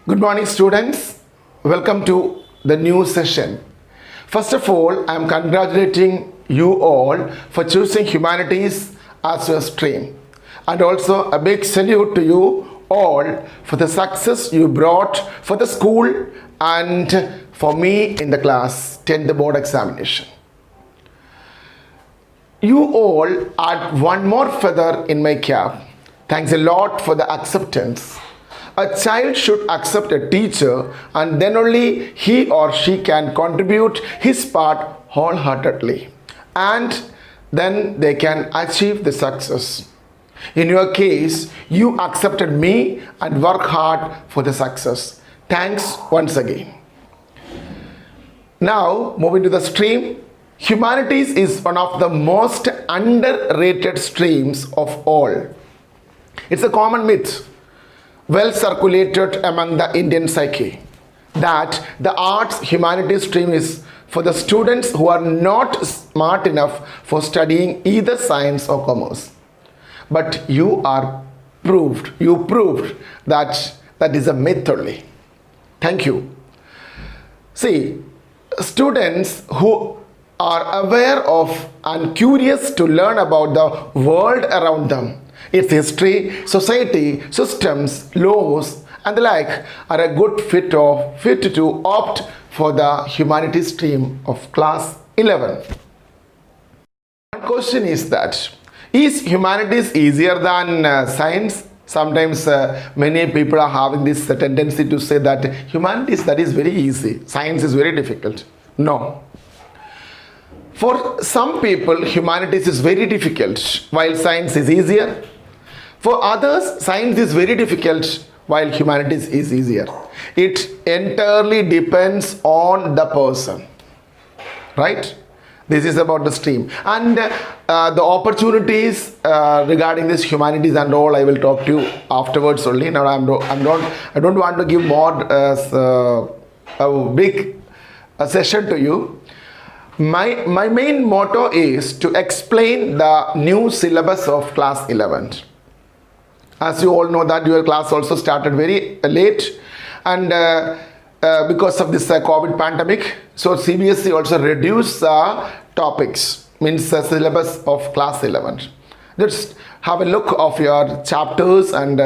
Good morning, students. Welcome to the new session. First of all, I am congratulating you all for choosing humanities as your stream. And also a big salute to you all for the success you brought for the school and for me in the class 10th board examination. You all add one more feather in my cap. Thanks a lot for the acceptance. A child should accept a teacher and then only he or she can contribute his part wholeheartedly. And then they can achieve the success. In your case, you accepted me and work hard for the success. Thanks once again. Now, moving to the stream. Humanities is one of the most underrated streams of all. It's a common myth, well circulated among the Indian psyche, that the arts humanities stream is for the students who are not smart enough for studying either science or commerce. But you proved that that is a myth only. Thank you. See, students who are aware of and curious to learn about the world around them, its history, society, systems, laws, and the like, are a good fit to opt for the humanities stream of class 11. One question is that, is humanities easier than science? Sometimes many people are having this tendency to say that humanities, that is very easy, science is very difficult. No. For some people, humanities is very difficult, while science is easier. For others, science is very difficult, while humanities is easier. It entirely depends on the person, right? This is about the stream. And the opportunities regarding this humanities and all, I will talk to you afterwards only. Now, I don't want to give more a big session to you. My main motto is to explain the new syllabus of class 11. As you all know that your class also started very late, and because of this COVID pandemic, so CBSE also reduced topics, means the syllabus of class 11. Just have a look of your chapters and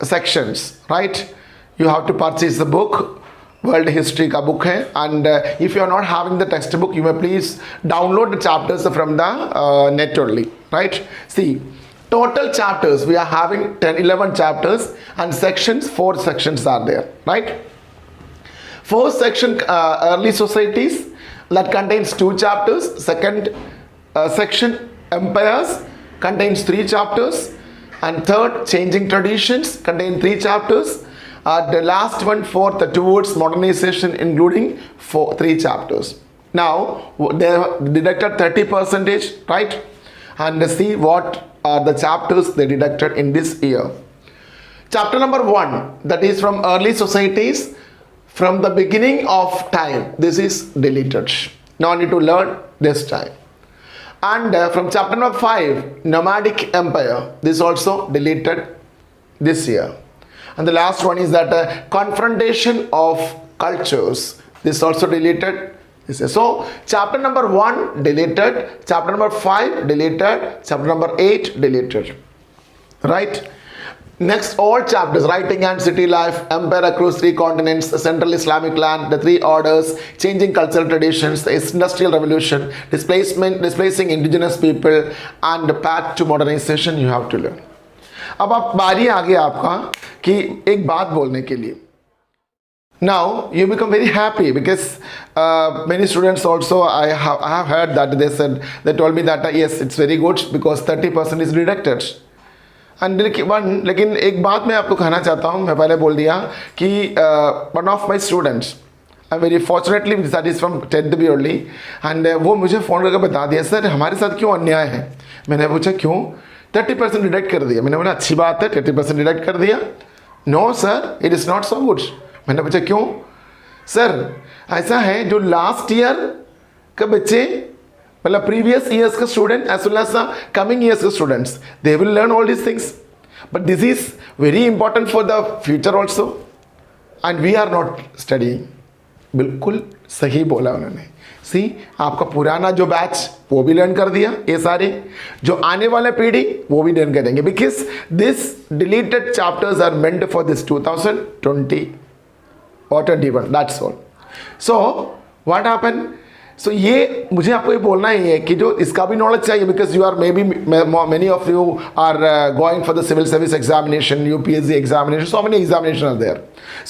sections, right? You have to purchase the book. World History ka book hai, and if you are not having the textbook, you may please download the chapters from the net only, right? See, total chapters, we are having 11 chapters, and sections, 4 sections are there, right? First section, early societies, that contains 2 chapters. Second section, empires, contains 3 chapters, and third, changing traditions, contain 3 chapters. The last one, fourth, towards modernization, including 3 chapters. Now, they have deducted 30%, right? And see what are the chapters they deducted in this year. Chapter number 1, that is from early societies, from the beginning of time, this is deleted. Now need to learn this time. And from chapter number 5, nomadic empire, this also deleted this year. And the last one is that confrontation of cultures, this also deleted. So chapter number 1 deleted, chapter number 5 deleted, chapter number 8 deleted, right? Next, all chapters, writing and city life, empire across 3 continents, central Islamic land, the 3 orders, changing cultural traditions, the industrial revolution, displacing indigenous people, and the path to modernization, you have to learn. अब आप बारी आ गया आपका कि एक बात बोलने के लिए. Now you become very happy because many students also I have heard that they told me that yes, it's very good because 30% is deducted. And लेकिन एक बात मैं आपको कहना चाहता हूँ, मैं पहले बोल दिया कि one of my students, I'm very fortunately that is from 10th भी only, and वो मुझे फ़ोन करके बता दिया सर हमारे साथ क्यों अन्याय है. मैंने पूछा क्यों. 30% डिडक्ट कर दिया. मैंने बोला अच्छी बात है, 30% डिडक्ट कर दिया. No sir, it is not so good. मैंने पूछा क्यों. सर ऐसा है जो लास्ट ईयर के बच्चे, मतलब प्रीवियस ईयर्स का student as well as coming years के students, they will learn all these things. but this is very important for the future also, and we are not studying. बिल्कुल सही बोला उन्होंने. सी आपका पुराना जो बैच वो भी लर्न कर दिया, ये सारे जो आने वाले पीढ़ी वो भी लर्न करेंगे, because this deleted chapters are meant for this 2020 or 21, that's all. So what happened? So ये मुझे आपको ये बोलना ही है कि जो इसका भी नॉलेज चाहिए, because you are may be many of you are going for the civil service examination, UPSC examination, so many examination are there.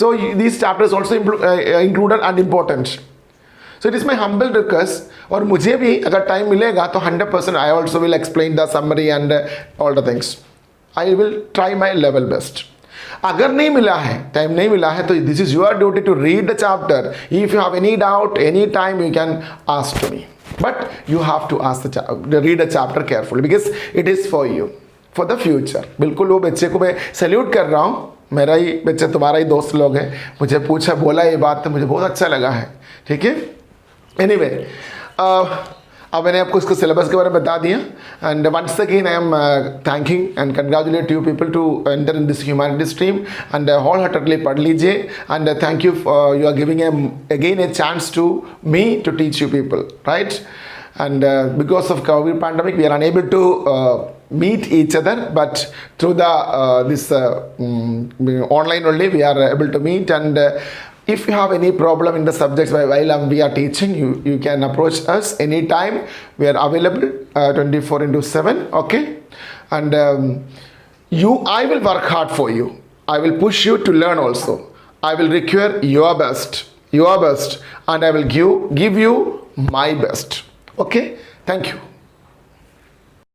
So these chapters also included and important. So it is my humble request, और मुझे भी अगर time मिलेगा तो 100% I also will explain the summary and all the things. I will try my level best. अगर नहीं मिला है, टाइम नहीं मिला है, तो this is your duty to read the chapter. If you have any doubt any time you can ask to me, but you have to ask read the chapter carefully, because it is for you, for the future. बिल्कुल वो बच्चे को मैं salute कर रहा हूँ, मेरा ही बच्चा, तुम्हारा ही दोस्त लोग हैं, मुझे पूछा बोला ये बात तो मुझे बहुत अच्छा लगा है. ठीक है, एनीवे अब मैंने आपको इसको सिलेबस के बारे में बता दिया. And once again I am thanking and congratulate you people to enter in this humanity stream, and whole heartedly पढ़ लीजिए. And thank you, you are giving again a chance to me to teach you people, right? And because of COVID pandemic, we are unable to meet each other, but through the this online only we are able to meet. And if you have any problem in the subjects while we are teaching, you can approach us anytime. We are available 24/7. Okay, and I will work hard for you. I will push you to learn also. I will require your best, and I will give you my best. Okay, thank you.